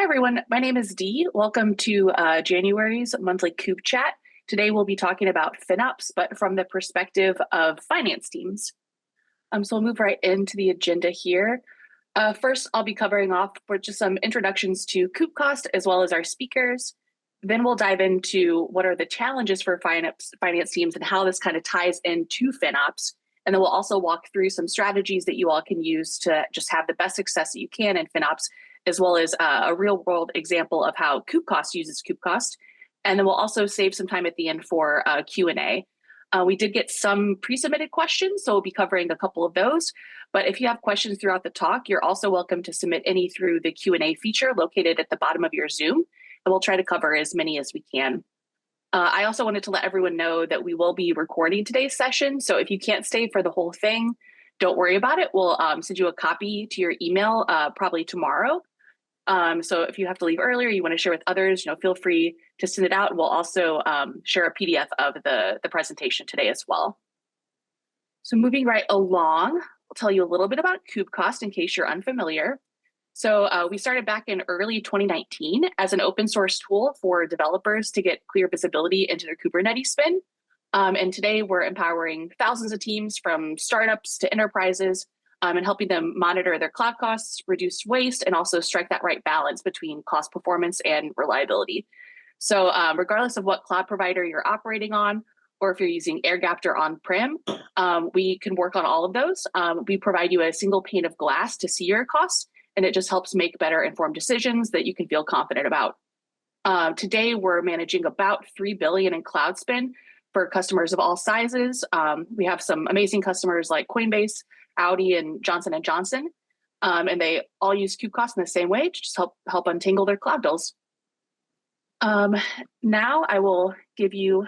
everyone. My name is Dee. Welcome to January's monthly Coop Chat. Today we'll be talking about FinOps, but from the perspective of finance teams. So we'll move right into the agenda here. First, I'll be covering off for just some introductions to Coop Cost as well as our speakers. Then we'll dive into what are the challenges for finance teams and how this kind of ties into FinOps. And then we'll also walk through some strategies that you all can use to just have the best success that you can in FinOps, as well as a real world example of how Coop Cost uses Coop Cost. And then we'll also save some time at the end for Q&A. We did get some pre-submitted questions, so we'll be covering a couple of those. But if you have questions throughout the talk, you're also welcome to submit any through the Q&A feature located at the bottom of your Zoom, and we'll try to cover as many as we can. I also wanted to let everyone know that we will be recording today's session, so if you can't stay for the whole thing, don't worry about it. We'll send you a copy to your email probably tomorrow. So if you have to leave earlier, you want to share with others, feel free to send it out. We'll also share a PDF of the presentation today as well. So moving right along, I'll tell you a little bit about Coop Cost in case you're unfamiliar. So we started back in early 2019 as an open source tool for developers to get clear visibility into their Kubernetes spin. And today we're empowering thousands of teams from startups to enterprises and helping them monitor their cloud costs, reduce waste, and also strike that right balance between cost performance and reliability. So regardless of what cloud provider you're operating on, or if you're using air-gapped or on-prem, we can work on all of those. We provide you a single pane of glass to see your costs, and it just helps make better informed decisions that you can feel confident about. Today, we're managing about $3 billion in cloud spend for customers of all sizes. We have some amazing customers like Coinbase, Audi, and Johnson & Johnson, and they all use Coop Cost in the same way to just help untangle their cloud bills. Now I will give you,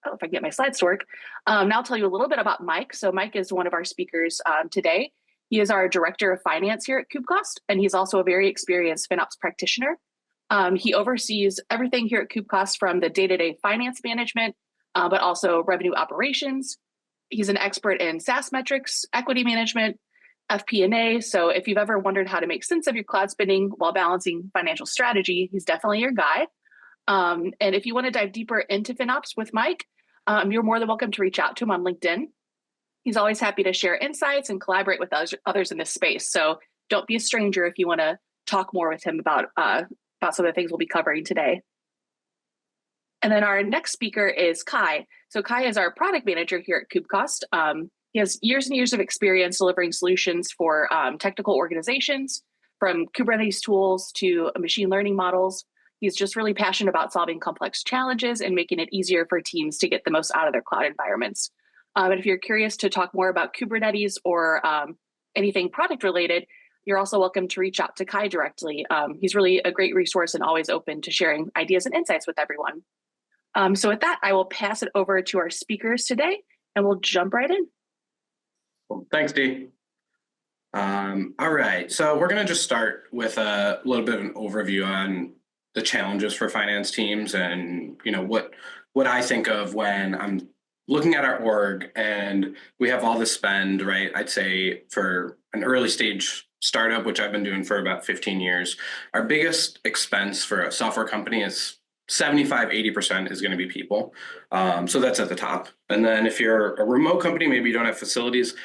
if I can get my slides to work, now I'll tell you a little bit about Mike. So Mike is one of our speakers today. He is our Director of Finance here at Coop Cost, and he's also a very experienced FinOps practitioner. He oversees everything here at Coop Cost from the day-to-day finance management, but also revenue operations. He's an expert in SaaS metrics, equity management, FP&A. So if you've ever wondered how to make sense of your cloud spending while balancing financial strategy, he's definitely your guy. And if you want to dive deeper into FinOps with Mike, you're more than welcome to reach out to him on LinkedIn. He's always happy to share insights and collaborate with others in this space. So don't be a stranger if you want to talk more with him about some of the things we'll be covering today. And then our next speaker is Kai. So Kai is our product manager here at Coop Cost. He has years and years of experience delivering solutions for technical organizations, from Kubernetes tools to machine learning models. He's just really passionate about solving complex challenges and making it easier for teams to get the most out of their cloud environments. And if you're curious to talk more about Kubernetes or anything product related, you're also welcome to reach out to Kai directly. He's really a great resource and always open to sharing ideas and insights with everyone. So with that, I will pass it over to our speakers today, and we'll jump right in. Well, thanks, Dee. All right, so we're going to just start with a little bit of an overview on the challenges for finance teams, and what I think of when I'm looking at our org and we have all this spend, right? I'd say for an early stage startup, which I've been doing for about 15 years, our biggest expense for a software company is 75-80% is going to be people. So that's at the top. And then if you're a remote company, maybe you don't have facilities,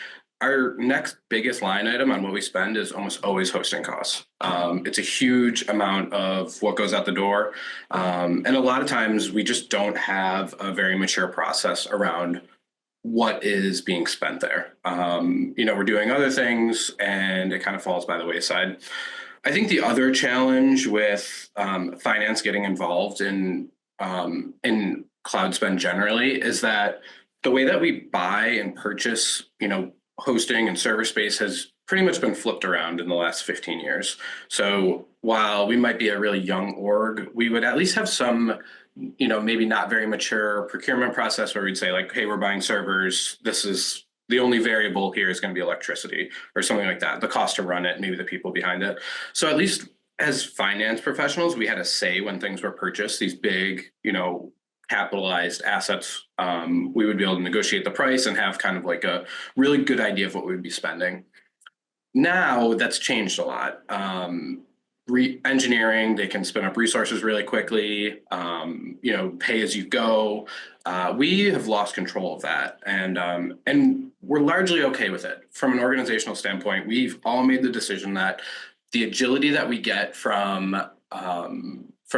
our next biggest line item on what we spend is almost always hosting costs. It's a huge amount of what goes out the door. And a lot of times we just don't have a very mature process around what is being spent there. We're doing other things and it kind of falls by the wayside. I think the other challenge with finance getting involved in cloud spend generally is that the way that we buy and purchase, hosting and server space has pretty much been flipped around in the last 15 years. So while we might be a really young org, we would at least have some, maybe not very mature procurement process where we'd say like, hey, we're buying servers. This is the only variable here is going to be electricity or something like that. The cost to run it, maybe the people behind it. So at least as finance professionals, we had a say when things were purchased, these big, capitalized assets. We would be able to negotiate the price and have kind of like a really good idea of what we would be spending. Now that's changed a lot. engineering, they can spin up resources really quickly, pay as you go. We have lost control of that, and we're largely okay with it. From an organizational standpoint, we've all made the decision that the agility that we get from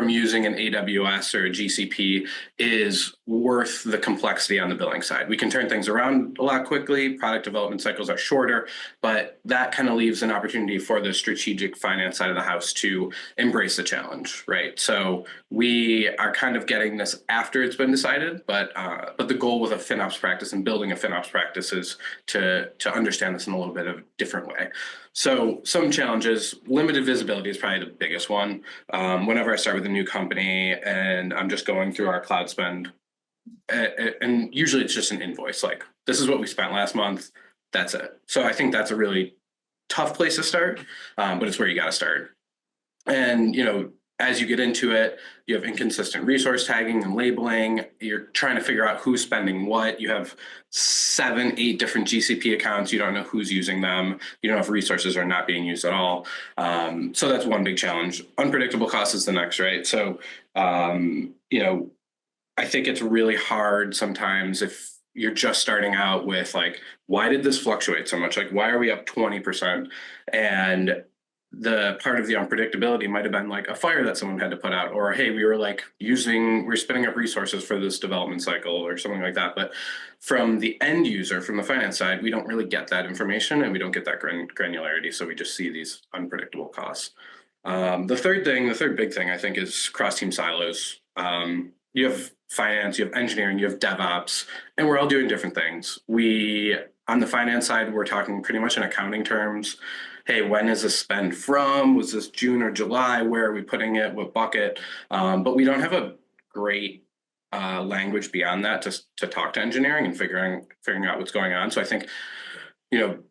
using an AWS or a GCP is worth the complexity on the billing side. We can turn things around a lot quickly. Product development cycles are shorter, but that kind of leaves an opportunity for the strategic finance side of the house to embrace the challenge, right? So we are kind of getting this after it's been decided, but the goal with a FinOps practice and building a FinOps practice is to understand this in a little bit of a different way. So some challenges, limited visibility is probably the biggest one. Whenever I start with a new company and I'm just going through our cloud spend, and usually it's just an invoice, like this is what we spent last month, that's it. So I think that's a really tough place to start, but it's where you got to start. And, as you get into it, you have inconsistent resource tagging and labeling. You're trying to figure out who's spending what. You have 7, 8 different GCP accounts. You don't know who's using them. You don't know if resources are not being used at all. So that's one big challenge. Unpredictable costs is the next, right? So, I think it's really hard sometimes if you're just starting out with like, why did this fluctuate so much? Like, why are we up 20%? And the part of the unpredictability might have been like a fire that someone had to put out, or hey, we're spinning up resources for this development cycle or something like that. But from the end user, from the finance side, we don't really get that information and we don't get that granularity. So we just see these unpredictable costs. The third big thing I think is cross-team silos. You have finance, you have engineering, you have DevOps, and we're all doing different things. On the finance side, we're talking pretty much in accounting terms. Hey, when is this spend from? Was this June or July? Where are we putting it? What bucket? But we don't have a great language beyond that to talk to engineering and figuring out what's going on. So I think,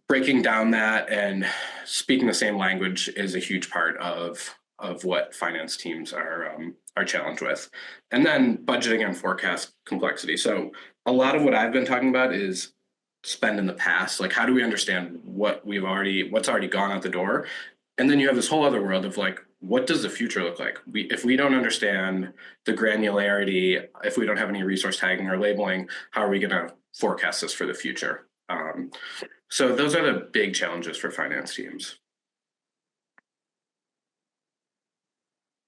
breaking down that and speaking the same language is a huge part of what finance teams are challenged with. And then budgeting and forecast complexity. So a lot of what I've been talking about is spend in the past. Like, how do we understand what's already gone out the door? And then you have this whole other world of like, what does the future look like? If we don't understand the granularity, if we don't have any resource tagging or labeling, how are we going to forecast this for the future? So those are the big challenges for finance teams.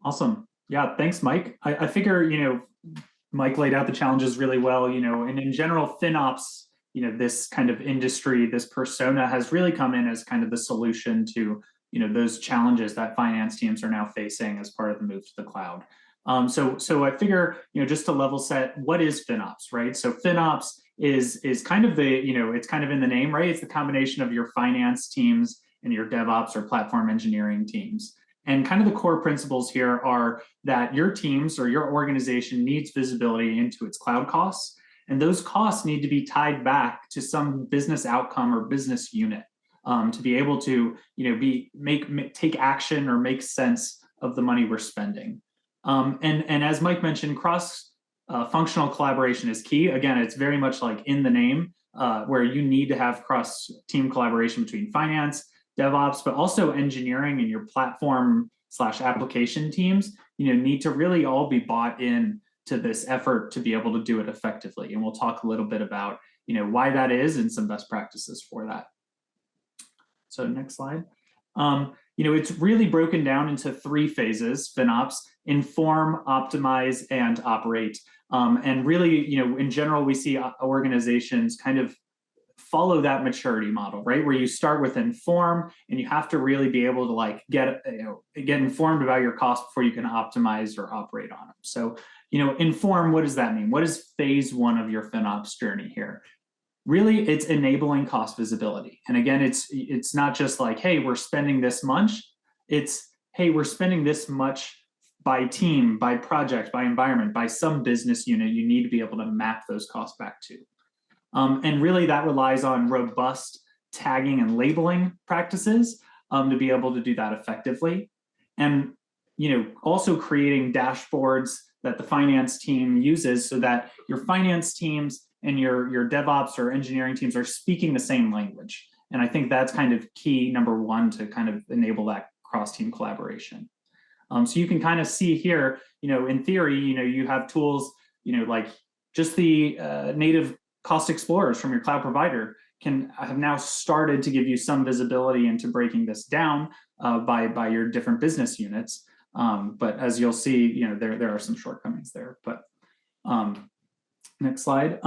Awesome. Yeah, thanks, Mike. I figure, Mike laid out the challenges really well, and in general, FinOps, this kind of industry, this persona has really come in as kind of the solution to, those challenges that finance teams are now facing as part of the move to the cloud. So I figure, just to level set, what is FinOps, right? So FinOps is kind of it's kind of in the name, right? It's the combination of your finance teams and your DevOps or platform engineering teams. And kind of the core principles here are that your teams or your organization needs visibility into its cloud costs. And those costs need to be tied back to some business outcome or business unit to be able to, take action or make sense of the money we're spending. And as Mike mentioned, cross-functional collaboration is key. Again, it's very much like in the name, where you need to have cross-team collaboration between finance, DevOps, but also engineering and your platform/application teams, need to really all be bought in to this effort to be able to do it effectively. And we'll talk a little bit about, why that is and some best practices for that. So next slide. It's really broken down into 3 phases, FinOps: inform, optimize, and operate. And really, in general, we see organizations kind of follow that maturity model, right? Where you start with inform, and you have to really be able to get informed about your costs before you can optimize or operate on them. So, inform, what does that mean? What is phase 1 of your FinOps journey here? Really, it's enabling cost visibility. And again, it's not just like, hey, we're spending this much. It's, hey, we're spending this much by team, by project, by environment, by some business unit. You need to be able to map those costs back to. And really that relies on robust tagging and labeling practices to be able to do that effectively. And, also creating dashboards that the finance team uses so that your finance teams and your DevOps or engineering teams are speaking the same language. And I think that's kind of key, number 1, to kind of enable that cross-team collaboration. So you can kind of see here, in theory, you have tools, like just the native cost explorers from your cloud provider have now started to give you some visibility into breaking this down by your different business units. But as you'll see, there are some shortcomings there. But next slide.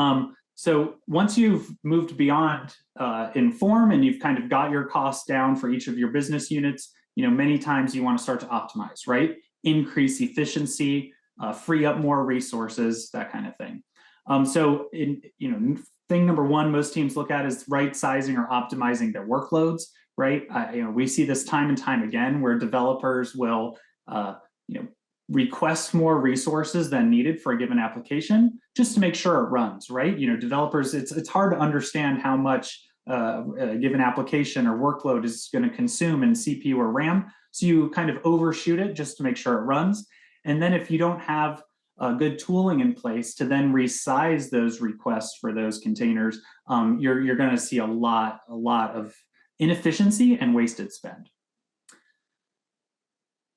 So once you've moved beyond Inform and you've kind of got your costs down for each of your business units, many times you want to start to optimize, right? Increase efficiency, free up more resources, that kind of thing. So thing number one, most teams look at is right sizing or optimizing their workloads, right? We see this time and time again where developers will, request more resources than needed for a given application just to make sure it runs, right? Developers, it's hard to understand how much a given application or workload is going to consume in CPU or RAM. So you kind of overshoot it just to make sure it runs. And then if you don't have good tooling in place to then resize those requests for those containers, you're going to see a lot of inefficiency and wasted spend.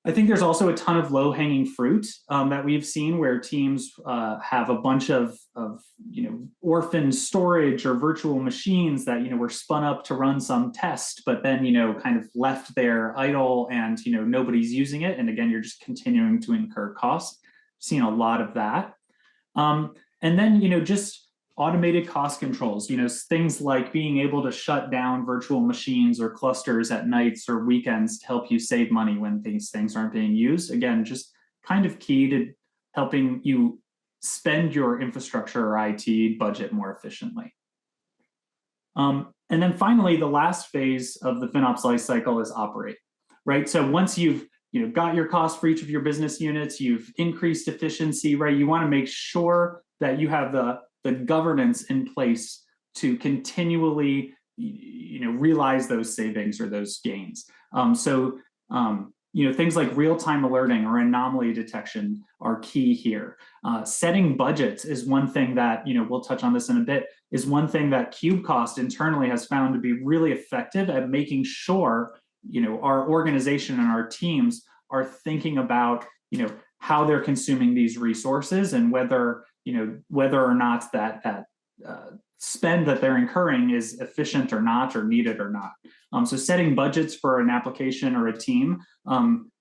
I think there's also a ton of low-hanging fruit that we've seen where teams have a bunch of orphan storage or virtual machines that were spun up to run some test, but then kind of left there idle and nobody's using it. And again, you're just continuing to incur costs. Seen a lot of that, and then just automated cost controls. Things like being able to shut down virtual machines or clusters at nights or weekends to help you save money when these things aren't being used. Again, just kind of key to helping you spend your infrastructure or IT budget more efficiently. And then finally, the last phase of the FinOps lifecycle is operate, right? So once you've got your cost for each of your business units, you've increased efficiency, right? You want to make sure that you have the governance in place to continually, realize those savings or those gains. Things like real-time alerting or anomaly detection are key here. Setting budgets is one thing that, we'll touch on this in a bit, is one thing that KubeCost internally has found to be really effective at making sure, our organization and our teams are thinking about, how they're consuming these resources and whether or not that spend that they're incurring is efficient or not, or needed or not. So setting budgets for an application or a team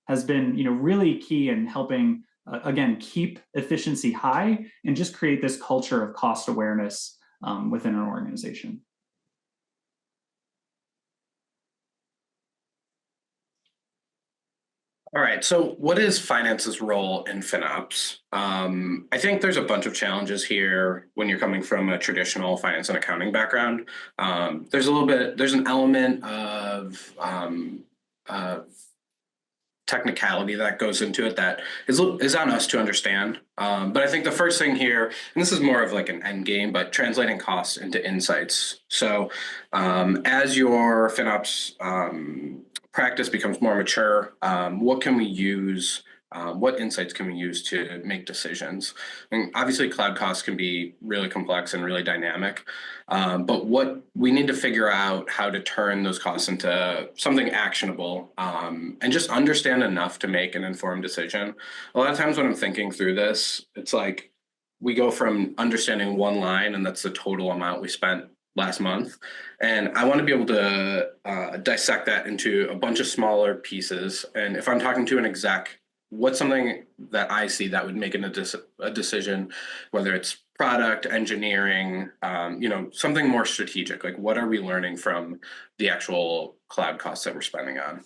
has been, really key in helping, again, keep efficiency high and just create this culture of cost awareness within an organization. All right, so what is finance's role in FinOps? I think there's a bunch of challenges here when you're coming from a traditional finance and accounting background. There's an element of technicality that goes into it that is on us to understand. But I think the first thing here, and this is more of like an end game, but translating costs into insights. So as your FinOps practice becomes more mature, what can we use? What insights can we use to make decisions? And obviously, cloud costs can be really complex and really dynamic, but what we need to figure out how to turn those costs into something actionable and just understand enough to make an informed decision. A lot of times when I'm thinking through this, it's like we go from understanding one line, and that's the total amount we spent last month. And I want to be able to dissect that into a bunch of smaller pieces. And if I'm talking to an exec, what's something that I see that would make a decision, whether it's product, engineering, something more strategic, like what are we learning from the actual cloud costs that we're spending on?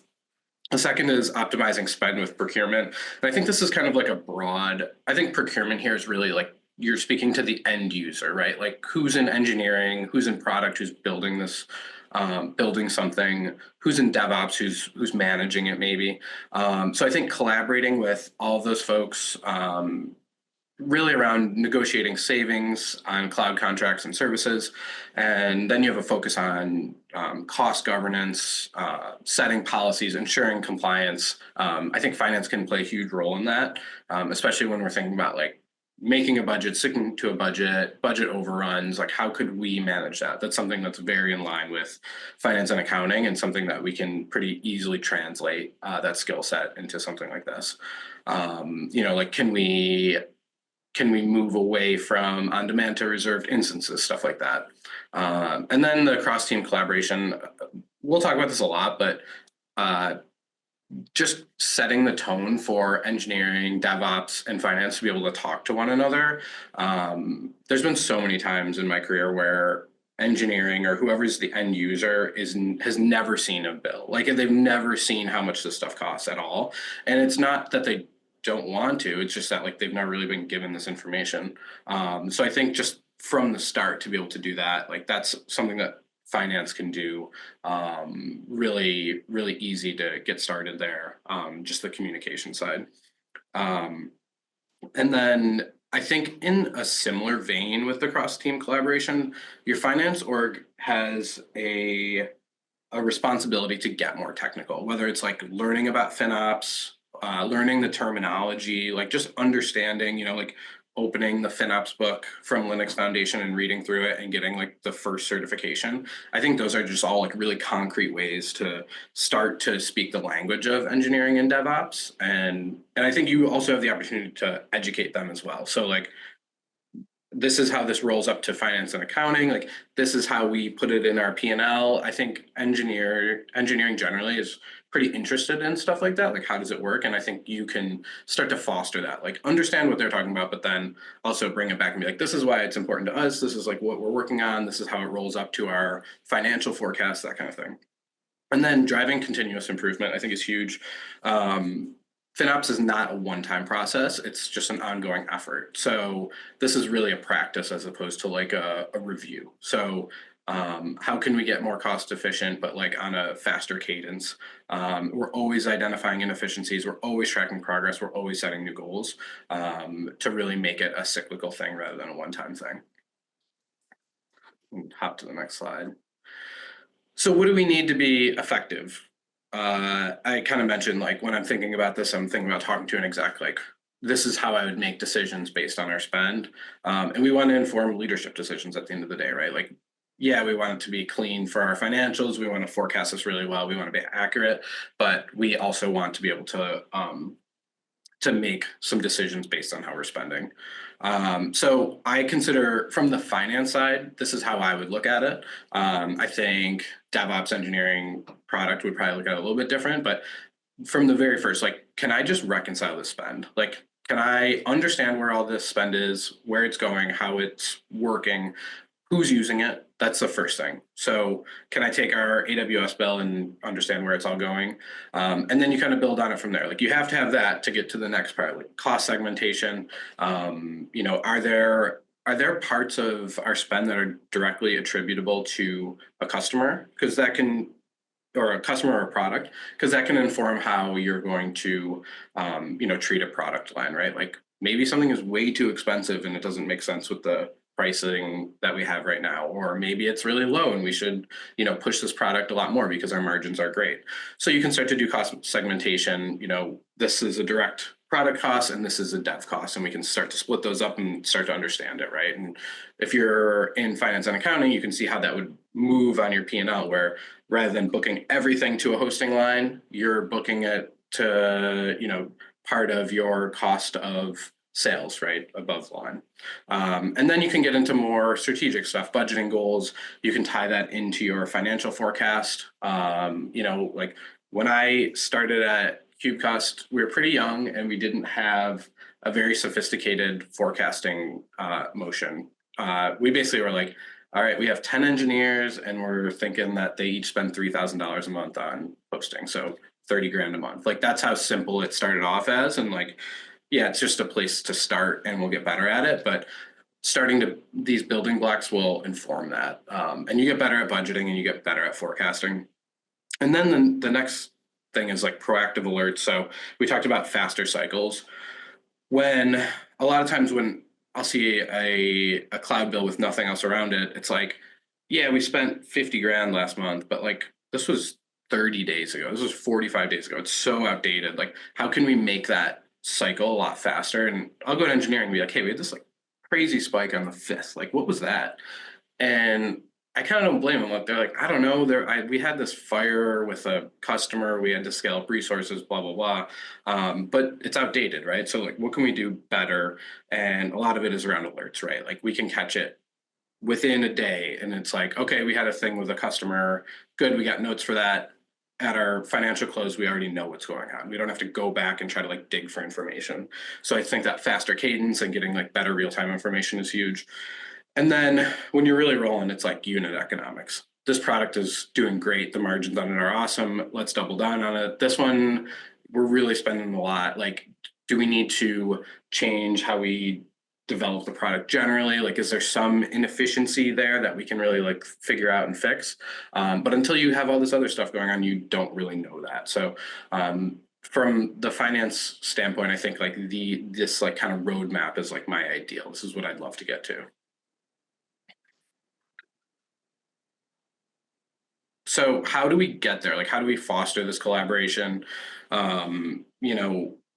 The second is optimizing spend with procurement. And I think this is kind of like I think procurement here is really like, you're speaking to the end user, right? Like who's in engineering, who's in product, who's building this, building something, who's in DevOps, who's managing it maybe. So I think collaborating with all of those folks, really around negotiating savings on cloud contracts and services. And then you have a focus on cost governance, setting policies, ensuring compliance. I think finance can play a huge role in that, especially when we're thinking about like making a budget, sticking to a budget overruns, like how could we manage that? That's something that's very in line with finance and accounting, and something that we can pretty easily translate that skill set into something like this. Like can we move away from on-demand to reserved instances, stuff like that. And then the cross-team collaboration, we'll talk about this a lot, but just setting the tone for engineering, DevOps, and finance to be able to talk to one another. There's been so many times in my career where engineering or whoever's the end user has never seen a bill. Like they've never seen how much this stuff costs at all. And it's not that they don't want to, it's just that like they've not really been given this information. So I think just from the start to be able to do that, like that's something that finance can do. Really, really easy to get started there. Just the communication side. And then I think in a similar vein with the cross-team collaboration, your finance org has a responsibility to get more technical, whether it's like learning about FinOps, learning the terminology, like just understanding, like opening the FinOps book from Linux Foundation and reading through it and getting like the first certification. I think those are just all like really concrete ways to start to speak the language of engineering and DevOps. And I think you also have the opportunity to educate them as well. So like, this is how this rolls up to finance and accounting. Like this is how we put it in our P&L. I think engineering generally is pretty interested in stuff like that. Like how does it work? And I think you can start to foster that, like understand what they're talking about, but then also bring it back and be like, this is why it's important to us. This is like what we're working on. This is how it rolls up to our financial forecast, that kind of thing. And then driving continuous improvement, I think, is huge. FinOps is not a one-time process. It's just an ongoing effort. So this is really a practice as opposed to like a review. So how can we get more cost efficient, but like on a faster cadence? We're always identifying inefficiencies. We're always tracking progress. We're always setting new goals to really make it a cyclical thing rather than a one-time thing. Hop to the next slide. So what do we need to be effective? I kind of mentioned, like, when I'm thinking about this, I'm thinking about talking to an exec, like, this is how I would make decisions based on our spend. And we want to inform leadership decisions at the end of the day, right? Like, yeah, we want it to be clean for our financials. We want to forecast this really well. We want to be accurate, but we also want to be able to make some decisions based on how we're spending. So I consider, from the finance side, this is how I would look at it. I think DevOps engineering product would probably look at it a little bit different, but from the very first, like, can I just reconcile the spend? Like, can I understand where all this spend is, where it's going, how it's working, who's using it? That's the first thing. So can I take our AWS bill and understand where it's all going? And then you kind of build on it from there. Like, you have to have that to get to the next part, like cost segmentation. Are there parts of our spend that are directly attributable to a customer? Because that can, or a customer or a product, because that can inform how you're going to, treat a product line, right? Like, maybe something is way too expensive and it doesn't make sense with the pricing that we have right now, or maybe it's really low and we should, push this product a lot more because our margins are great. So you can start to do cost segmentation. This is a direct product cost and this is a dev cost, and we can start to split those up and start to understand it, right? And if you're in finance and accounting, you can see how that would move on your P&L, where rather than booking everything to a hosting line, you're booking it to, part of your cost of sales, right, above the line. And then you can get into more strategic stuff, budgeting goals. You can tie that into your financial forecast. Like, when I started at CubeCost, we were pretty young and we didn't have a very sophisticated forecasting motion. We basically were like, all right, we have 10 engineers and we're thinking that they each spend $3,000 a month on hosting. So 30 grand a month. Like, that's how simple it started off as. And like, yeah, it's just a place to start and we'll get better at it. But these building blocks will inform that. And you get better at budgeting and you get better at forecasting. And then the next thing is like proactive alerts. So we talked about faster cycles. When a lot of times when I'll see a cloud bill with nothing else around it, it's like, yeah, we spent 50 grand last month, but like, this was 30 days ago. This was 45 days ago. It's so outdated. Like, how can we make that cycle a lot faster. And I'll go to engineering and be like, hey, we had this like crazy spike on the 5th. Like, what was that? And I kind of don't blame them. Like, they're like, I don't know. We had this fire with a customer. We had to scale up resources, blah, blah, blah. But it's outdated, right? So like, what can we do better? And a lot of it is around alerts, right? Like we can catch it within a day. And it's like, okay, we had a thing with a customer. Good. We got notes for that. At our financial close, we already know what's going on. We don't have to go back and try to like dig for information. So I think that faster cadence and getting like better real-time information is huge. And then when you're really rolling, it's like unit economics. This product is doing great. The margins on it are awesome. Let's double down on it. This one, we're really spending a lot. Like, do we need to change how we develop the product generally? Like, is there some inefficiency there that we can really like figure out and fix? But until you have all this other stuff going on, you don't really know that. So from the finance standpoint, I think like this like kind of roadmap is like my ideal. This is what I'd love to get to. So how do we get there? Like, how do we foster this collaboration?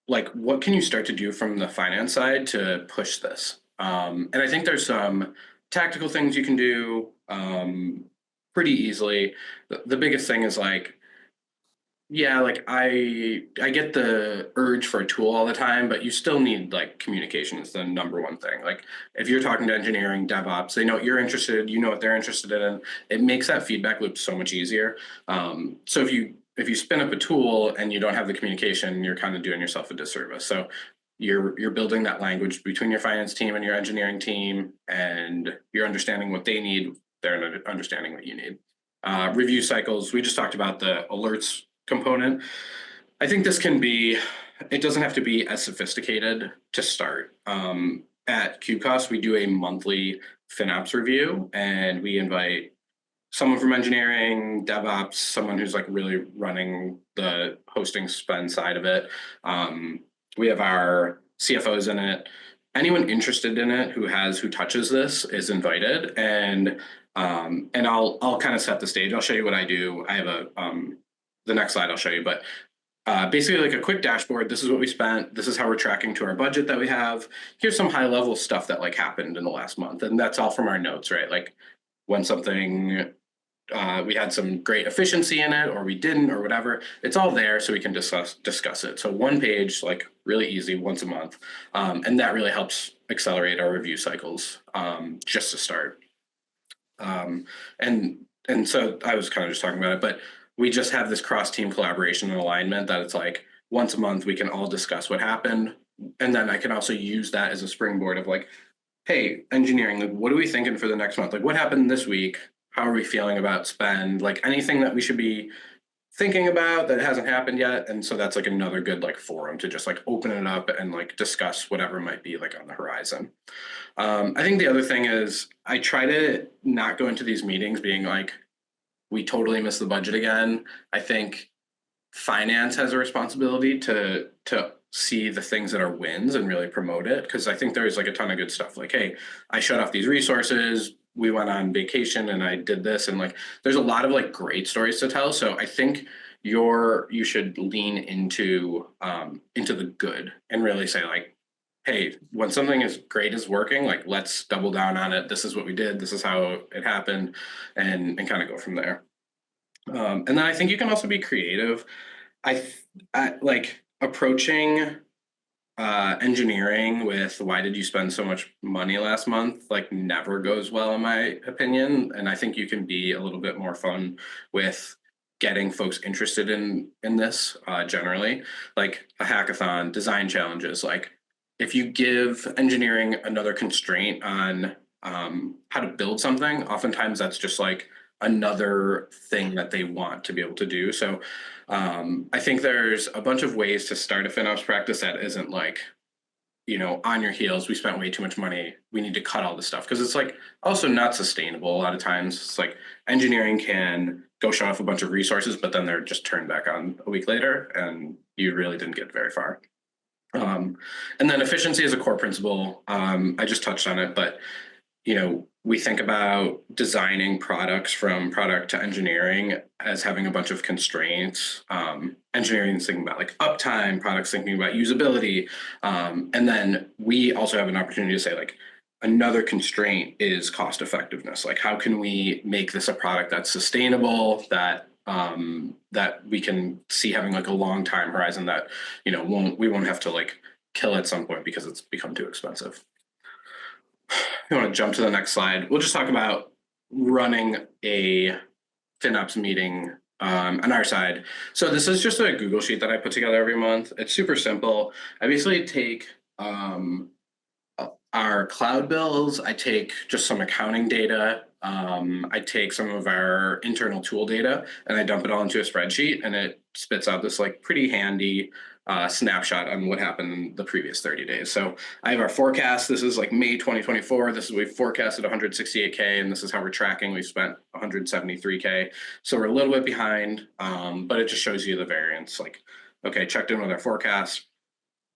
Like what can you start to do from the finance side to push this? And I think there's some tactical things you can do pretty easily. The biggest thing is like, yeah, like I get the urge for a tool all the time, but you still need like communication is the number one thing. Like if you're talking to engineering, DevOps, they know what you're interested, you know what they're interested in. It makes that feedback loop so much easier. So if you spin up a tool and you don't have the communication, you're kind of doing yourself a disservice. So you're building that language between your finance team and your engineering team, and you're understanding what they need, they're understanding what you need. Review cycles, we just talked about the alerts component. I think this can be, it doesn't have to be as sophisticated to start. At KubeCost, we do a monthly FinOps review, and we invite someone from engineering, DevOps, someone who's like really running the hosting spend side of it. We have our CFOs in it. Anyone interested in it who touches this is invited, and I'll kind of set the stage. I'll show you what I do. I have the next slide I'll show you, but basically like a quick dashboard. This is what we spent. This is how we're tracking to our budget that we have. Here's some high level stuff that like happened in the last month. And that's all from our notes, right? Like when something, we had some great efficiency in it or we didn't or whatever, it's all there so we can discuss it. So one page, like really easy once a month. And that really helps accelerate our review cycles just to start. And so I was kind of just talking about it, but we just have this cross-team collaboration and alignment that it's like once a month we can all discuss what happened. And then I can also use that as a springboard of like, hey, engineering, like, what are we thinking for the next month? Like what happened this week? How are we feeling about spend? Like anything that we should be thinking about that hasn't happened yet. And so that's like another good like forum to just like open it up and like discuss whatever might be like on the horizon. I think the other thing is I try to not go into these meetings being like, we totally missed the budget again. I think finance has a responsibility to see the things that are wins and really promote it. Cause I think there's like a ton of good stuff. Like, hey, I shut off these resources. We went on vacation and I did this. And like, there's a lot of like great stories to tell. So I think you should lean into the good and really say like, hey, when something is great is working, like let's double down on it. This is what we did. This is how it happened, and kind of go from there. And then I think you can also be creative. I like approaching engineering with why did you spend so much money last month? Like never goes well in my opinion. And I think you can be a little bit more fun with getting folks interested in this generally, like a hackathon, design challenges. Like if you give engineering another constraint on how to build something, oftentimes that's just like another thing that they want to be able to do. So I think there's a bunch of ways to start a FinOps practice that isn't like, on your heels, we spent way too much money, we need to cut all this stuff. Because it's like also not sustainable a lot of times. It's like engineering can go shut off a bunch of resources, but then they're just turned back on a week later and you really didn't get very far. And then efficiency is a core principle. I just touched on it, but we think about designing products from product to engineering as having a bunch of constraints. Engineering is thinking about like uptime, products thinking about usability. And then we also have an opportunity to say like, another constraint is cost effectiveness. Like, how can we make this a product that's sustainable, that that we can see having like a long time horizon, that, you know, we won't have to like kill at some point because it's become too expensive. You want to jump to the next slide? We'll just talk about running a FinOps meeting on our side. So this is just a Google Sheet that I put together every month. It's super simple. I basically take our cloud bills, I take just some accounting data, I take some of our internal tool data, and I dump it all into a spreadsheet, and it spits out this like pretty handy snapshot on what happened in the previous 30 days. So I have our forecast. This is like May 2024. This is, we forecasted 168K, and this is how we're tracking. We spent 173K. So we're a little bit behind, but it just shows you the variance. Like, okay, checked in with our forecast.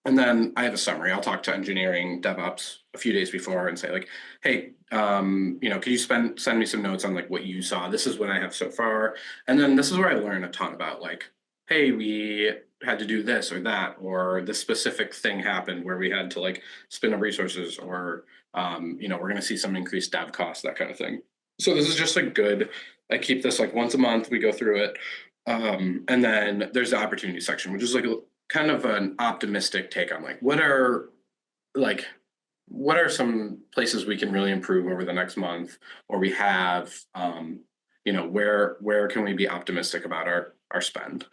And then I have a summary. I'll talk to engineering, DevOps a few days before and say like, hey, you know, could you send me some notes on like what you saw? This is what I have so far. And then this is where I learn a ton about like, hey, we had to do this or that, or this specific thing happened where we had to like spin up resources, or, you know, we're going to see some increased dev costs, that kind of thing. So this is just a good, I keep this like once a month, we go through it. And then there's the opportunity section, which is like kind of an optimistic take on like, what are some places we can really improve over the next month, or we have, you know, where can we be optimistic about our spend.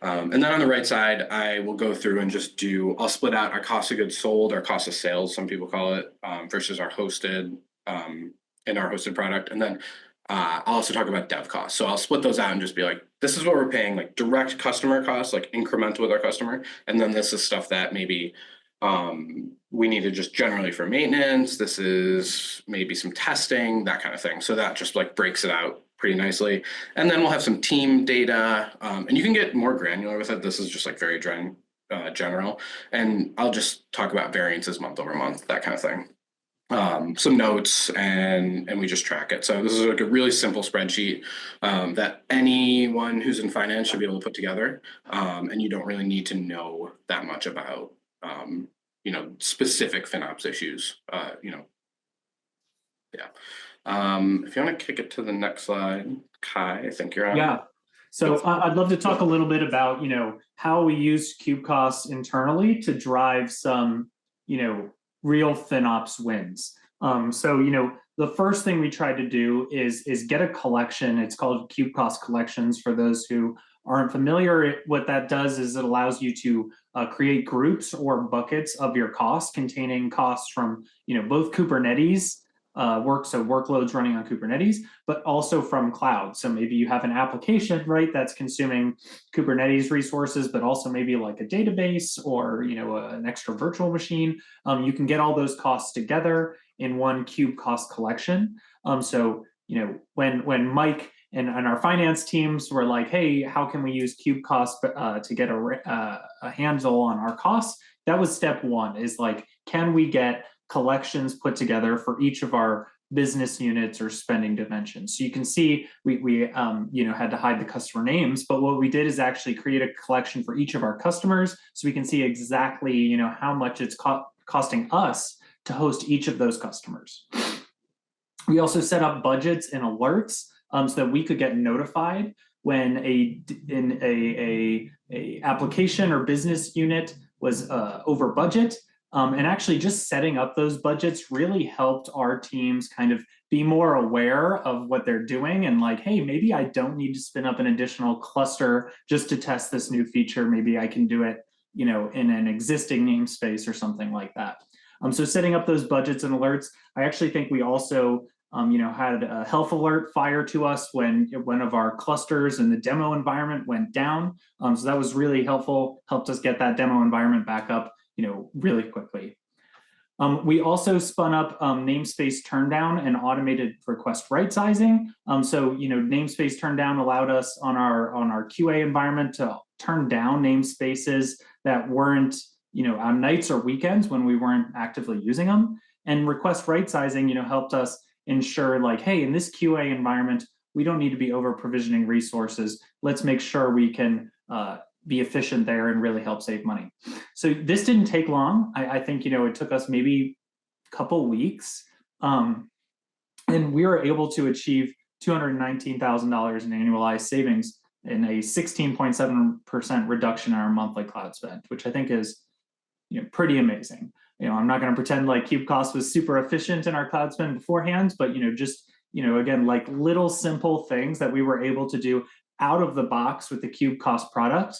And then on the right side, I will go through and just I'll split out our cost of goods sold, our cost of sales, some people call it, versus our hosted, in our hosted product. And then I'll also talk about dev costs. So I'll split those out and just be like, this is what we're paying, like direct customer costs, like incremental with our customer. And then this is stuff that maybe we needed just generally for maintenance. This is maybe some testing, that kind of thing. So that just like breaks it out pretty nicely. And then we'll have some team data, and you can get more granular with it. This is just like very general. And I'll just talk about variances month over month, that kind of thing. Some notes, and we just track it. So this is like a really simple spreadsheet that anyone who's in finance should be able to put together. And you don't really need to know that much about, you know, specific FinOps issues, you know. Yeah. If you want to kick it to the next slide, Kai, I think you're on. Yeah. So I'd love to talk a little bit about, you know, how we use cube costs internally to drive some, you know, real FinOps wins. So, you know, the first thing we tried to do is get a collection. It's called cube cost collections. For those who aren't familiar, what that does is it allows you to create groups or buckets of your costs containing costs from, you know, both Kubernetes so workloads running on Kubernetes, but also from cloud. So maybe you have an application, right, that's consuming Kubernetes resources, but also maybe like a database or, you know, an extra virtual machine. You can get all those costs together in one cube cost collection. So, you know, when Mike and our finance teams were like, hey, how can we use cube costs to get a handle on our costs? That was step one, is like, can we get collections put together for each of our business units or spending dimensions? So you can see we you know, had to hide the customer names, but what we did is actually create a collection for each of our customers, so we can see exactly, you know, how much it's costing us to host each of those customers. We also set up budgets and alerts so that we could get notified when a application or business unit was over budget. And actually just setting up those budgets really helped our teams kind of be more aware of what they're doing, and like, hey, maybe I don't need to spin up an additional cluster just to test this new feature. Maybe I can do it, you know, in an existing namespace or something like that. So setting up those budgets and alerts. I actually think we also you know, had a health alert fire to us when one of our clusters in the demo environment went down. So that was really helpful, helped us get that demo environment back up, you know, really quickly. We also spun up namespace turndown and automated request right sizing. So, you know, namespace turndown allowed us on our QA environment to turn down namespaces that weren't, you know, on nights or weekends when we weren't actively using them. And request right sizing, you know, helped us ensure like, hey, in this QA environment, we don't need to be over provisioning resources. Let's make sure we can be efficient there and really help save money. So this didn't take long. I think, it took us maybe a couple weeks. And we were able to achieve $219,000 in annualized savings in a 16.7% reduction in our monthly cloud spend, which I think is pretty amazing. I'm not going to pretend like KubeCost was super efficient in our cloud spend beforehand, but just again, like little simple things that we were able to do out of the box with the KubeCost product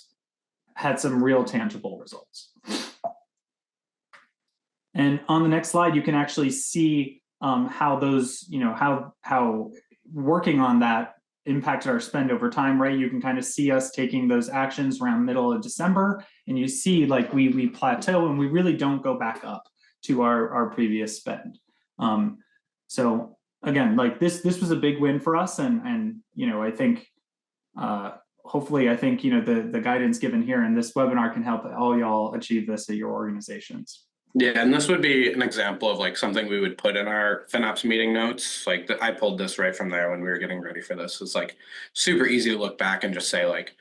had some real tangible results. And on the next slide, you can actually see how those, how working on that impacted our spend over time, right? You can kind of see us taking those actions around middle of December, and you see like we plateau and we really don't go back up to our previous spend. So again, like this was a big win for us, and I think hopefully the guidance given here in this webinar can help all y'all achieve this at your organizations. Yeah, and this would be an example of like something we would put in our FinOps meeting notes. Like I pulled this right from there when we were getting ready for this. It's like super easy to look back and just say like,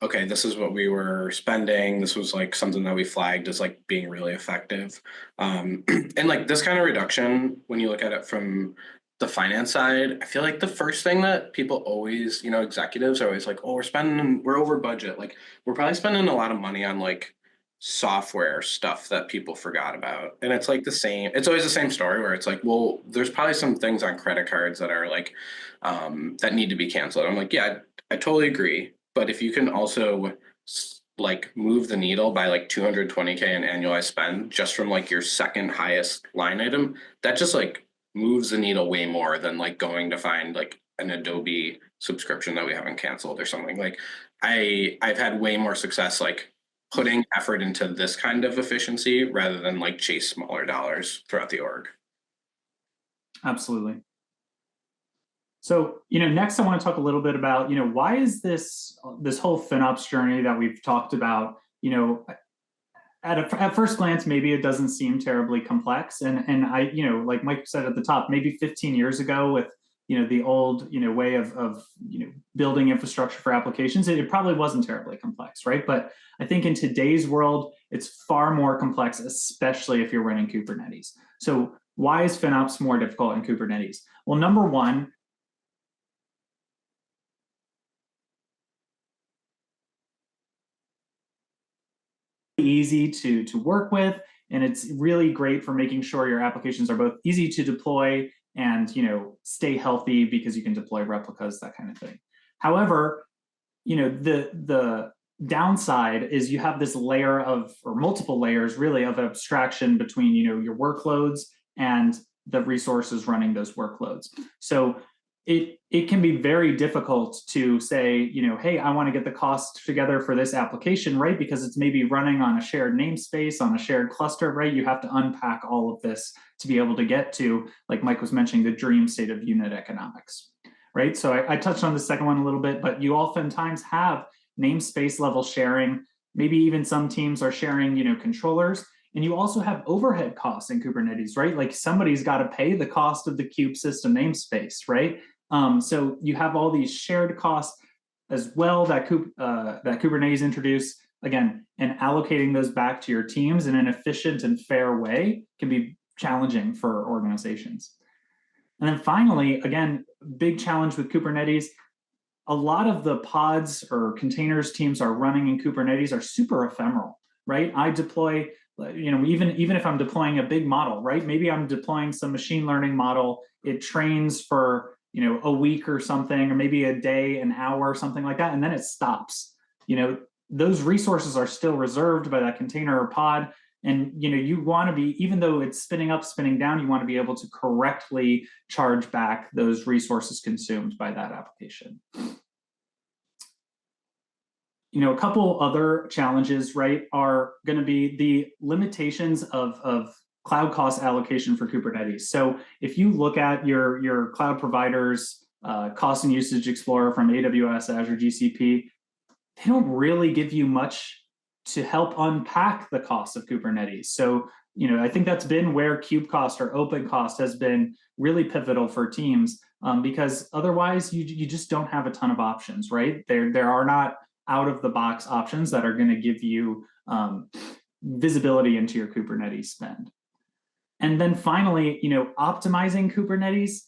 okay, this is what we were spending. This was like something that we flagged as like being really effective. And like this kind of reduction, when you look at it from the finance side, I feel like the first thing that people always, executives are always like, oh, we're over budget. Like we're probably spending a lot of money on like software stuff that people forgot about. And it's like it's always the same story where it's like, well, there's probably some things on credit cards that are like, that need to be canceled. I'm like, yeah, I totally agree. But if you can also like move the needle by like 220K in annualized spend just from like your second highest line item, that just like moves the needle way more than like going to find like an Adobe subscription that we haven't canceled or something. Like I've had way more success like putting effort into this kind of efficiency rather than like chase smaller dollars throughout the org. Absolutely. So, next I want to talk a little bit about, why is this whole FinOps journey that we've talked about, at first glance, maybe it doesn't seem terribly complex. And I, like Mike said at the top, maybe 15 years ago with, the old, way of building infrastructure for applications, it probably wasn't terribly complex, right? But I think in today's world, it's far more complex, especially if you're running Kubernetes. So why is FinOps more difficult in Kubernetes? Well, number one, easy to work with, and it's really great for making sure your applications are both easy to deploy and stay healthy because you can deploy replicas, that kind of thing. However, the downside is you have this layer of, or multiple layers really, of abstraction between your workloads and the resources running those workloads. So it can be very difficult to say, hey, I want to get the cost together for this application, right? Because it's maybe running on a shared namespace, on a shared cluster, right? You have to unpack all of this to be able to get to, like Mike was mentioning, the dream state of unit economics, right? So I touched on the second one a little bit, but you oftentimes have namespace level sharing. Maybe even some teams are sharing, controllers. And you also have overhead costs in Kubernetes, right? Like somebody's got to pay the cost of the kube system namespace, right? So you have all these shared costs as well that Kubernetes introduced, again, and allocating those back to your teams in an efficient and fair way can be challenging for organizations. And then finally, again, big challenge with Kubernetes, a lot of the pods or containers teams are running in Kubernetes are super ephemeral, right? I deploy, even if I'm deploying a big model, right? Maybe I'm deploying some machine learning model, it trains for a week or something, or maybe a day, an hour, or something like that, and then it stops. Those resources are still reserved by that container or pod, and you want to be, even though it's spinning up, spinning down, you want to be able to correctly charge back those resources consumed by that application. A couple other challenges, right, are going to be the limitations of cloud cost allocation for Kubernetes. So if you look at your cloud providers, cost and usage explorer from AWS, Azure, GCP, they don't really give you much to help unpack the cost of Kubernetes. So I think that's been where KubeCost or OpenCost has been really pivotal for teams, because otherwise you just don't have a ton of options, right? There are not out of the box options that are going to give you visibility into your Kubernetes spend. And then finally, optimizing Kubernetes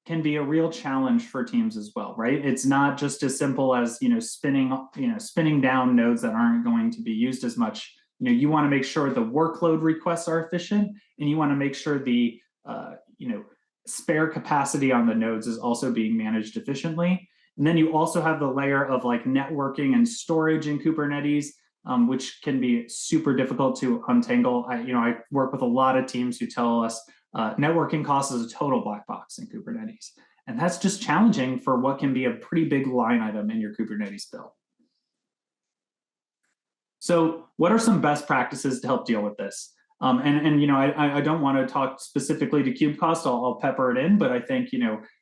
can be a real challenge for teams as well, right? It's not just as simple as spinning down nodes that aren't going to be used as much. You want to make sure the workload requests are efficient, and you want to make sure the spare capacity on the nodes is also being managed efficiently. And then you also have the layer of like networking and storage in Kubernetes, which can be super difficult to untangle. I work with a lot of teams who tell us networking costs is a total black box in Kubernetes. And that's just challenging for what can be a pretty big line item in your Kubernetes bill. So what are some best practices to help deal with this? I don't want to talk specifically to KubeCost. I'll pepper it in, but I think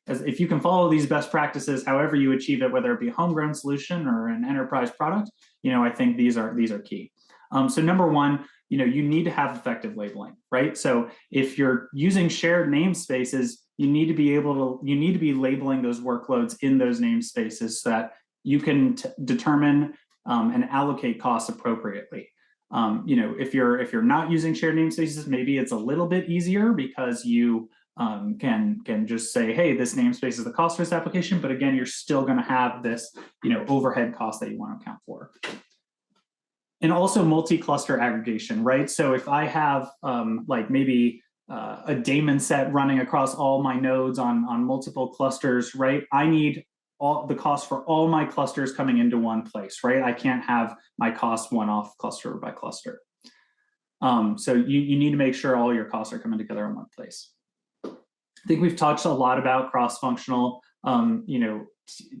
if you can follow these best practices, however you achieve it, whether it be a homegrown solution or an enterprise product, I think these are key. So number one, you need to have effective labeling, right? So if you're using shared namespaces, you need to be labeling those workloads in those namespaces so that you can determine and allocate costs appropriately. If you're not using shared namespaces, maybe it's a little bit easier because you can just say, hey, this namespace is the cost for this application, but again, you're still going to have this overhead cost that you want to account for. And also multi-cluster aggregation, right? So if I have maybe a daemon set running across all my nodes on multiple clusters, right? I need all the cost for all my clusters coming into one place, right? I can't have my cost one-off cluster by cluster. So you need to make sure all your costs are coming together in one place. I think we've talked a lot about cross-functional,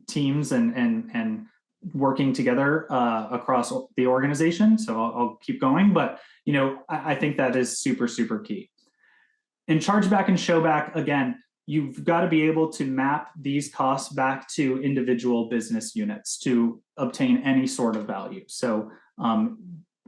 teams and working together across the organization. So I'll keep going, but I think that is super, super key. In chargeback and showback, again, you've got to be able to map these costs back to individual business units to obtain any sort of value. So,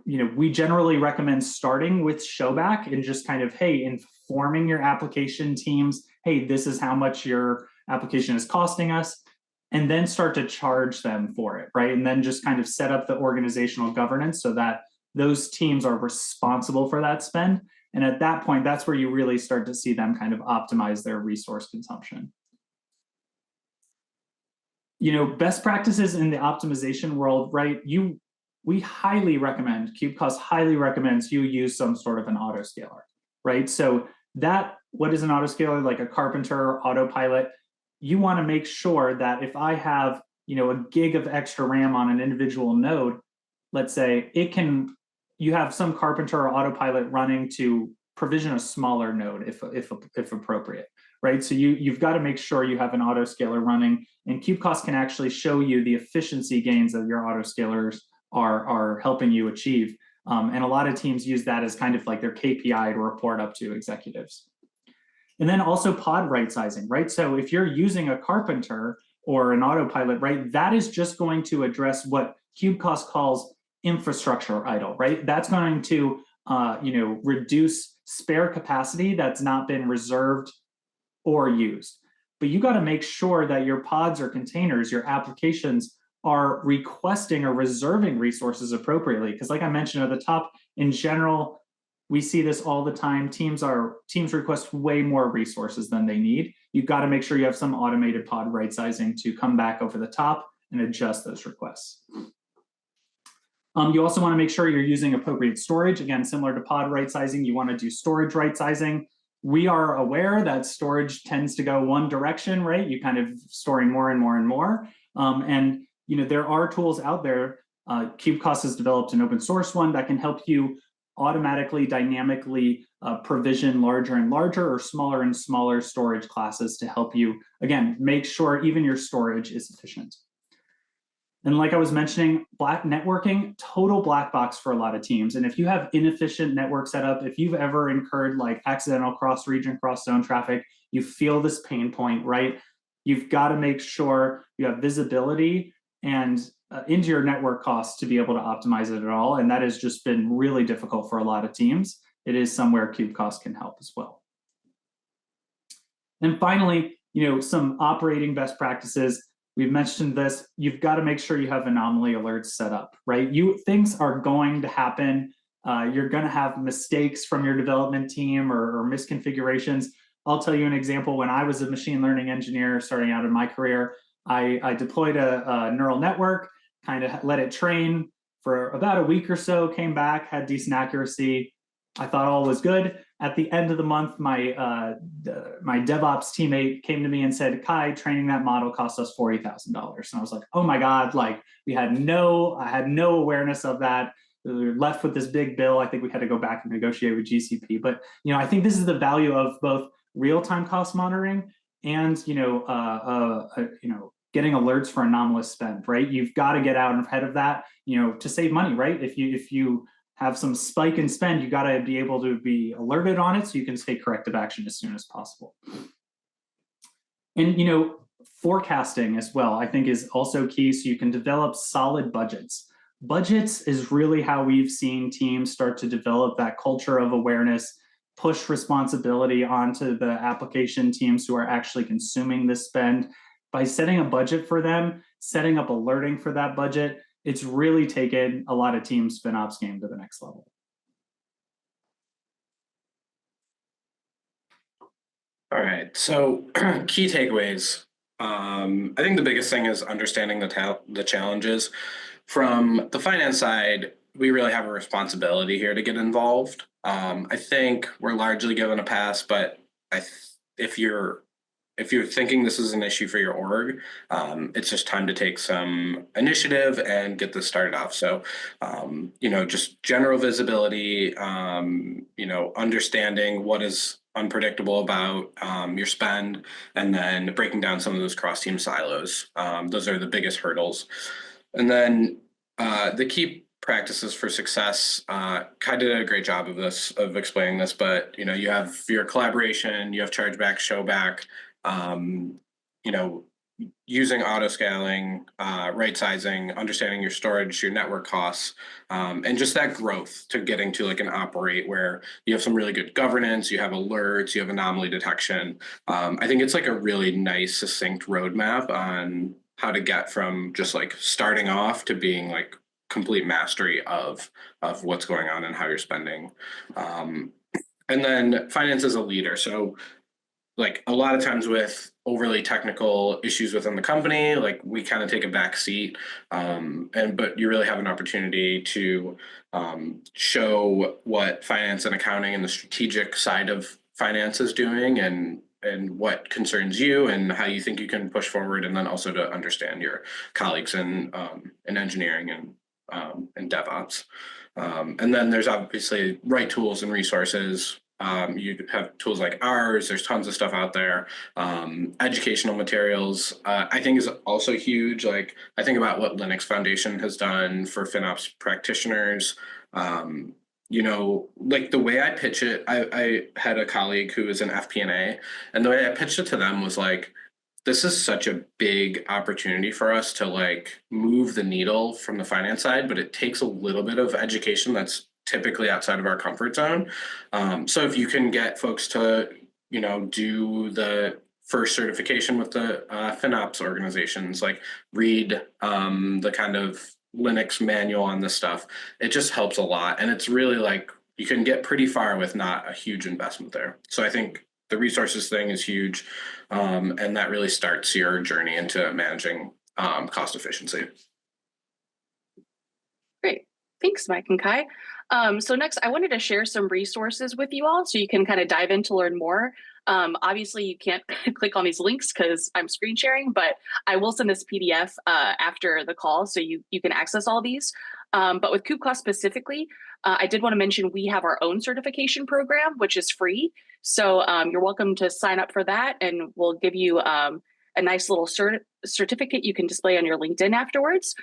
we generally recommend starting with showback and just kind of, hey, informing your application teams, hey, this is how much your application is costing us, and then start to charge them for it, right? And then just kind of set up the organizational governance so that those teams are responsible for that spend. And at that point, that's where you really start to see them kind of optimize their resource consumption. Best practices in the optimization world, right? We highly recommend, KubeCost highly recommends you use some sort of an autoscaler, right? So what is an autoscaler? Like a Carpenter autopilot. You want to make sure that if I have, a gig of extra RAM on an individual node, let's say you have some Carpenter or autopilot running to provision a smaller node if appropriate, right? So you've got to make sure you have an autoscaler running, and KubeCost can actually show you the efficiency gains that your autoscalers are helping you achieve. And a lot of teams use that as kind of like their KPI to report up to executives. And then also pod right sizing, right? So if you're using a Carpenter or an autopilot, right, that is just going to address what KubeCost calls infrastructure idle, right? That's going to reduce spare capacity that's not been reserved or used. But you got to make sure that your pods or containers, your applications, are requesting or reserving resources appropriately. Because like I mentioned at the top, in general, we see this all the time. Teams request way more resources than they need. You've got to make sure you have some automated pod right sizing to come back over the top and adjust those requests. You also want to make sure you're using appropriate storage. Again, similar to pod right sizing, you want to do storage right sizing. We are aware that storage tends to go one direction, right? You kind of storing more and more and more. There are tools out there. KubeCost has developed an open source one that can help you automatically, dynamically provision larger and larger or smaller and smaller storage classes to help you, again, make sure even your storage is efficient. And like I was mentioning, networking, total black box for a lot of teams. And if you have inefficient network setup, if you've ever incurred like accidental cross-region, cross-zone traffic, you feel this pain point, right? You've got to make sure you have visibility and into your network costs to be able to optimize it at all. And that has just been really difficult for a lot of teams. it is somewhere KubeCost can help as well. And finally, some operating best practices. We've mentioned this. You've got to make sure you have anomaly alerts set up, right? Things are going to happen. You're going to have mistakes from your development team or misconfigurations. I'll tell you an example. When I was a machine learning engineer starting out in my career, I deployed a neural network, kind of let it train for about a week or so, came back, had decent accuracy. I thought all was good. At the end of the month, my DevOps teammate came to me and said, Kai, training that model cost us $40,000. And I was like, oh my God, I had no awareness of that. We were left with this big bill. I think we had to go back and negotiate with GCP. But I think this is the value of both real-time cost monitoring and getting alerts for anomalous spend, right? You've got to get out ahead of that, to save money, right? If you have some spike in spend, you got to be able to be alerted on it so you can take corrective action as soon as possible. And forecasting as well, I think, is also key, so you can develop solid budgets. Budgets is really how we've seen teams start to develop that culture of awareness, push responsibility onto the application teams who are actually consuming this spend. By setting a budget for them, setting up alerting for that budget, it's really taken a lot of teams' FinOps game to the next level. All right, so key takeaways. I think the biggest thing is understanding the challenges. From the finance side, we really have a responsibility here to get involved. I think we're largely given a pass, but if you're thinking this is an issue for your org, it's just time to take some initiative and get this started off. So, just general visibility, understanding what is unpredictable about your spend, and then breaking down some of those cross-team silos. Those are the biggest hurdles. And then the key practices for success, Kai did a great job of explaining this, but you have your collaboration, you have chargeback, showback, using auto scaling, right sizing, understanding your storage, your network costs, and just that growth to getting to an operate where you have some really good governance, you have alerts, you have anomaly detection. I think it's a really nice, succinct roadmap on how to get from just starting off to being complete mastery of what's going on and how you're spending. And then finance as a leader. So a lot of times with overly technical issues within the company, we kind of take a back seat, but you really have an opportunity to show what finance and accounting and the strategic side of finance is doing and what concerns you and how you think you can push forward, and then also to understand your colleagues in engineering and DevOps. And then there's obviously right tools and resources. You have tools like ours. There's tons of stuff out there. Educational materials, I think, is also huge. I think about what Linux Foundation has done for FinOps practitioners. The way I pitch it, I had a colleague who was in FP&A, and the way I pitched it to them was this is such a big opportunity for us to move the needle from the finance side, but it takes a little bit of education that's typically outside of our comfort zone. So if you can get folks to, do the first certification with the FinOps organizations, read the kind of Linux manual on this stuff, it just helps a lot. And it's really you can get pretty far with not a huge investment there. So I think the resources thing is huge. And that really starts your journey into managing cost efficiency. Great. Thanks, Mike and Kai. So next, I wanted to share some resources with you all so you can kind of dive in to learn more. Obviously, you can't click on these links because I'm screen sharing, but I will send this PDF after the call so you can access all these. But with KubeCost specifically, I did want to mention we have our own certification program, which is free. So you're welcome to sign up for that, and we'll give you a nice little certificate you can display on your LinkedIn afterwards.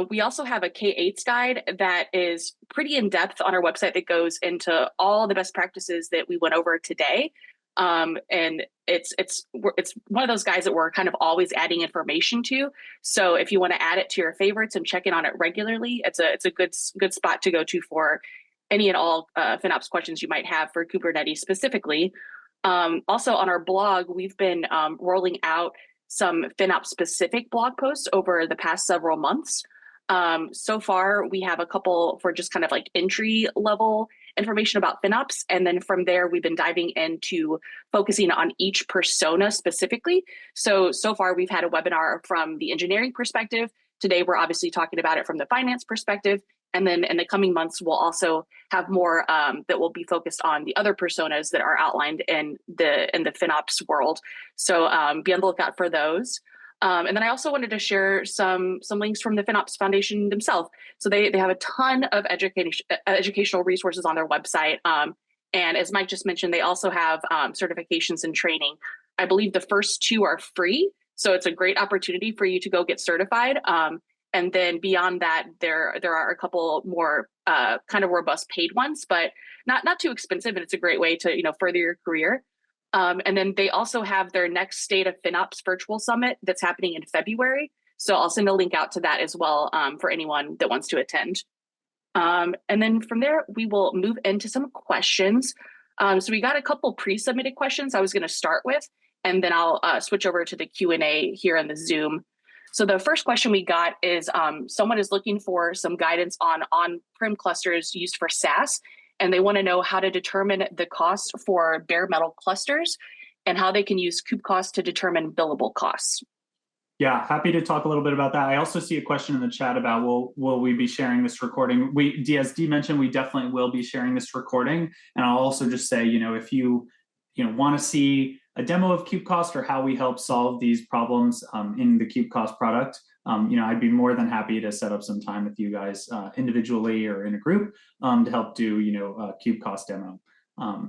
We also have a K-8s guide that is pretty in-depth on our website that goes into all the best practices that we went over today. And it's one of those guides that we're kind of always adding information to. So if you want to add it to your favorites and check in on it regularly, it's a good spot to go to for any and all FinOps questions you might have for Kubernetes specifically. Also on our blog, we've been rolling out some FinOps specific blog posts over the past several months. So far, we have a couple for just kind of like entry level information about FinOps. And then from there, we've been diving into focusing on each persona specifically. So far, we've had a webinar from the engineering perspective. Today, we're obviously talking about it from the finance perspective. And then in the coming months, we'll also have more that will be focused on the other personas that are outlined in the FinOps world. So be on the lookout for those. And then I also wanted to share some links from the FinOps Foundation themselves. So they have a ton of educational resources on their website. And as Mike just mentioned, they also have certifications and training. I believe the first two are free. So it's a great opportunity for you to go get certified. And then beyond that, there are a couple more kind of robust paid ones, but not too expensive. And it's a great way to further your career. And then they also have their next State of FinOps virtual summit that's happening in February. So I'll send a link out to that as well for anyone that wants to attend. And then from there, we will move into some questions. So we got a couple pre-submitted questions I was going to start with, and then I'll switch over to the Q&A here in the Zoom. So the first question we got is someone is looking for some guidance on on-prem clusters used for SaaS, and they want to know how to determine the cost for bare metal clusters and how they can use KubeCost to determine billable costs. Yeah, happy to talk a little bit about that. I also see a question in the chat about will we be sharing this recording? DSD mentioned we definitely will be sharing this recording, and I'll also just say, if you want to see a demo of KubeCost or how we help solve these problems in the KubeCost product, I'd be more than happy to set up some time with you guys individually or in a group to help do, a KubeCost demo.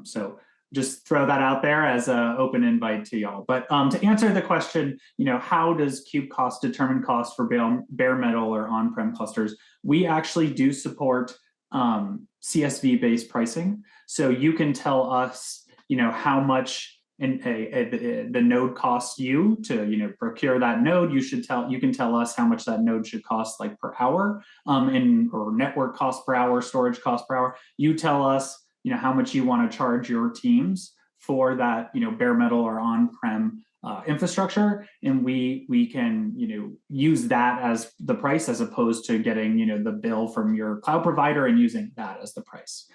So just throw that out there as an open invite to y'all. But to answer the question, how does KubeCost determine cost for bare metal or on-prem clusters? We actually do support CSV-based pricing. So you can tell us, how much the node costs you to procure that node. You can tell us how much that node should cost like per hour, or network cost per hour, storage cost per hour. You tell us how much you want to charge your teams for that bare metal or on-prem infrastructure, and we can use that as the price as opposed to getting the bill from your cloud provider and using that as the price.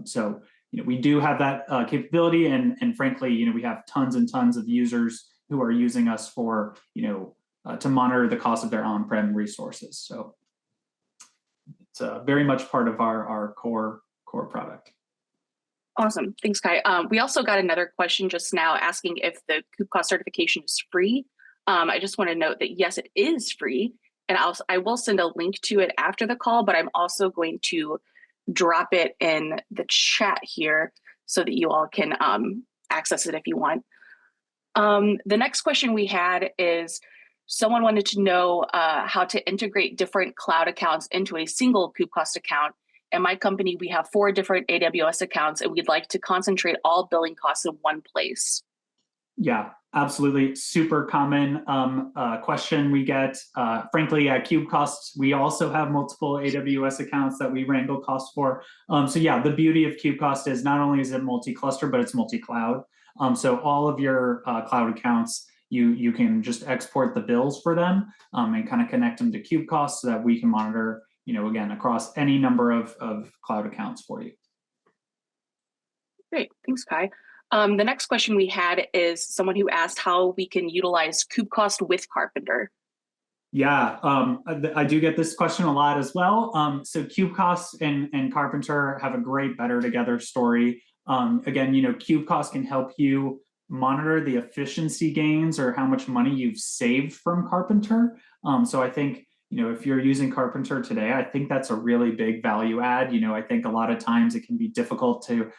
So we do have that capability, and frankly, we have tons and tons of users who are using us for, to monitor the cost of their on-prem resources. So it's very much part of our core product. Awesome, thanks, Kai. We also got another question just now asking if the KubeCost certification is free. I just want to note that yes, it is free, and I will send a link to it after the call, but I'm also going to drop it in the chat here so that you all can access it if you want. The next question we had is someone wanted to know how to integrate different cloud accounts into a single KubeCost account. In my company, we have 4 different AWS accounts, and we'd like to concentrate all billing costs in one place. Yeah, absolutely. Super common question we get. Frankly, at KubeCost, we also have multiple AWS accounts that we wrangle costs for. So yeah, the beauty of KubeCost is not only is it multi-cluster, but it's multi-cloud. So all of your cloud accounts, you can just export the bills for them and kind of connect them to KubeCost so that we can monitor, again, across any number of cloud accounts for you. Great, thanks, Kai. The next question we had is someone who asked how we can utilize KubeCost with Carpenter. Yeah, I do get this question a lot as well. So KubeCost and Carpenter have a great better together story. Again, KubeCost can help you monitor the efficiency gains or how much money you've saved from Carpenter. So I think, if you're using Carpenter today, I think that's a really big value add. I think a lot of times it can be difficult to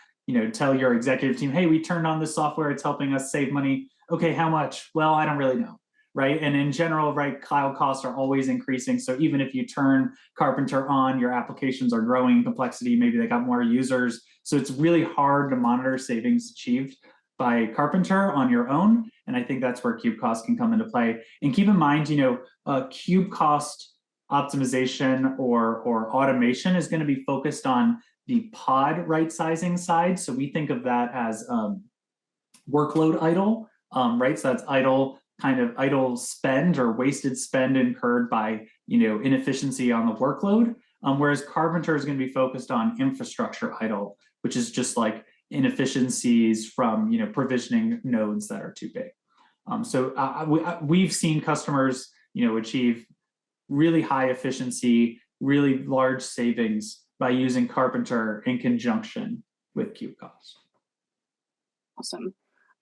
tell your executive team, hey, we turned on this software, it's helping us save money. Okay, how much? Well, I don't really know, right? And in general, right, cloud costs are always increasing. So even if you turn Carpenter on, your applications are growing in complexity, maybe they got more users. So it's really hard to monitor savings achieved by Carpenter on your own. And I think that's where KubeCost can come into play. And keep in mind, KubeCost optimization or automation is going to be focused on the pod right sizing side. So we think of that as workload idle, right? So that's idle spend or wasted spend incurred by inefficiency on the workload. Whereas Carpenter is going to be focused on infrastructure idle, which is just like inefficiencies from provisioning nodes that are too big. We've seen customers achieve really high efficiency, really large savings by using Carpenter in conjunction with KubeCost. Awesome.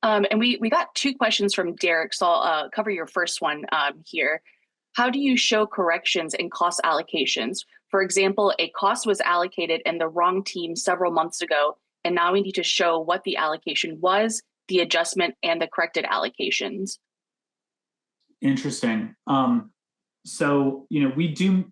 And we got 2 questions from Derek, so I'll cover your first one here. How do you show corrections in cost allocations? For example, a cost was allocated in the wrong team several months ago, and now we need to show what the allocation was, the adjustment, and the corrected allocations. Interesting. So we do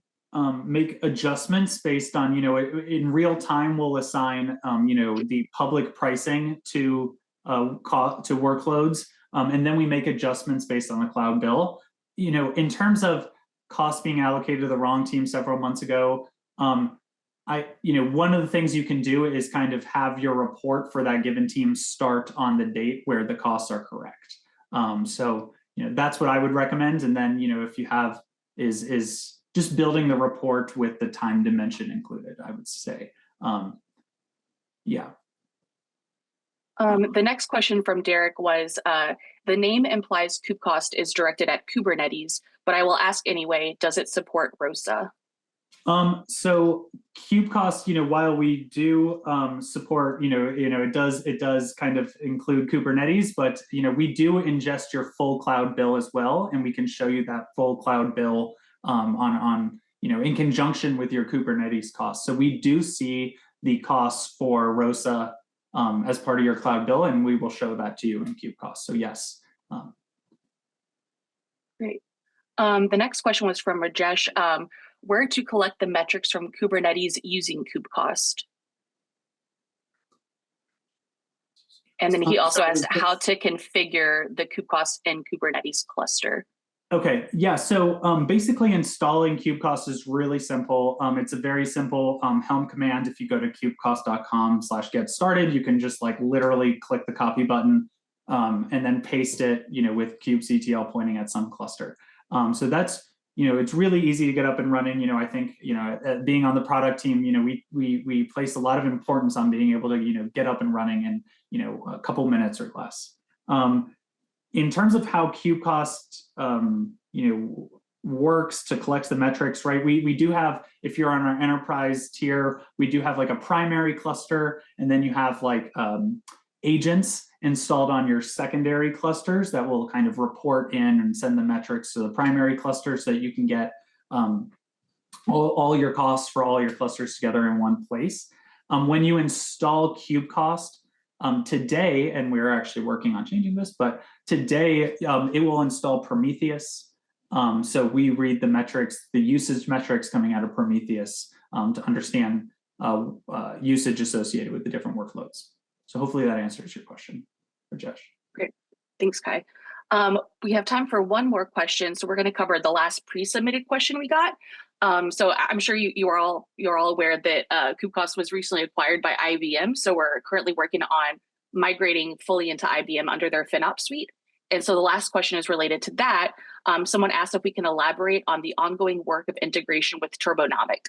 make adjustments based on in real time we'll assign the public pricing to workloads, and then we make adjustments based on the cloud bill. In terms of costs being allocated to the wrong team several months ago, one of the things you can do is kind of have your report for that given team start on the date where the costs are correct. So that's what I would recommend. And then if you have is just building the report with the time dimension included, I would say. Yeah. The next question from Derek was, the name implies KubeCost is directed at Kubernetes, but I will ask anyway, does it support ROSA? So KubeCost, while we do support, it does kind of include Kubernetes, but we do ingest your full cloud bill as well, and we can show you that full cloud bill in conjunction with your Kubernetes costs. So we do see the costs for ROSA as part of your cloud bill, and we will show that to you in KubeCost. So yes. Great. The next question was from Rajesh. Where to collect the metrics from Kubernetes using KubeCost? And then he also asked how to configure the KubeCost in Kubernetes cluster. Okay, yeah, so basically installing KubeCost is really simple. It's a very simple Helm command. If you go to kubecost.com/get started, you can just literally click the copy button and then paste it, with kubectl pointing at some cluster. So that's, it's really easy to get up and running. I think, being on the product team, we place a lot of importance on being able to, get up and running in, a couple minutes or less. In terms of how KubeCost, works to collect the metrics, right? We do have, if you're on our enterprise tier, we do have a primary cluster, and then you have agents installed on your secondary clusters that will kind of report in and send the metrics to the primary cluster so that you can get all your costs for all your clusters together in one place. When you install KubeCost, today, and we're actually working on changing this, but today it will install Prometheus. So we read the metrics, the usage metrics coming out of Prometheus to understand usage associated with the different workloads. So hopefully that answers your question, Rajesh. Great, thanks, Kai. We have time for one more question, so we're going to cover the last pre-submitted question we got. So I'm sure you're all aware that KubeCost was recently acquired by IBM. So we're currently working on migrating fully into IBM under their FinOps suite. And so the last question is related to that. Someone asked if we can elaborate on the ongoing work of integration with Turbonomic.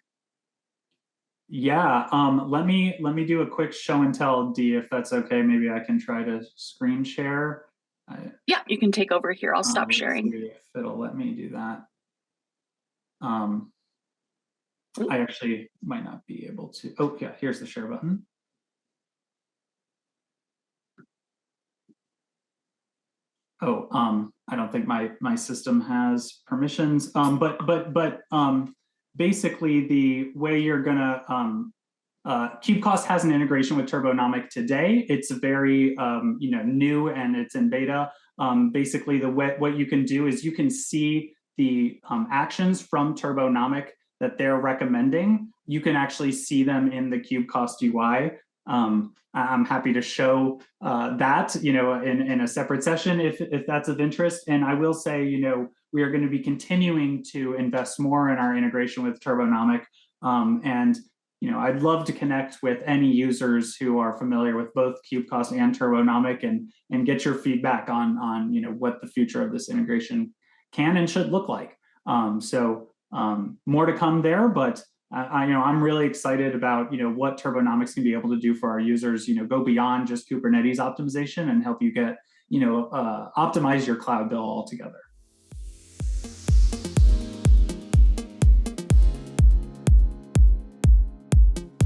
Yeah, let me do a quick show and tell, Dee, if that's okay. Maybe I can try to screen share. Yeah, you can take over here. I'll stop sharing. See if it'll let me do that. I actually might not be able to. Oh, yeah, here's the share button. Oh, I don't think my system has permissions. But basically, the way you're gonna KubeCost has an integration with Turbonomic today. It's very new and it's in beta. Basically, what you can do is you can see the actions from Turbonomic that they're recommending. You can actually see them in the KubeCost UI. I'm happy to show that in a separate session if that's of interest. And I will say, we are going to be continuing to invest more in our integration with Turbonomic. And I'd love to connect with any users who are familiar with both KubeCost and Turbonomic and get your feedback on what the future of this integration can and should look like. More to come there, but I'm really excited about what Turbonomics can be able to do for our users. Go beyond just Kubernetes optimization and help you get optimize your cloud bill altogether.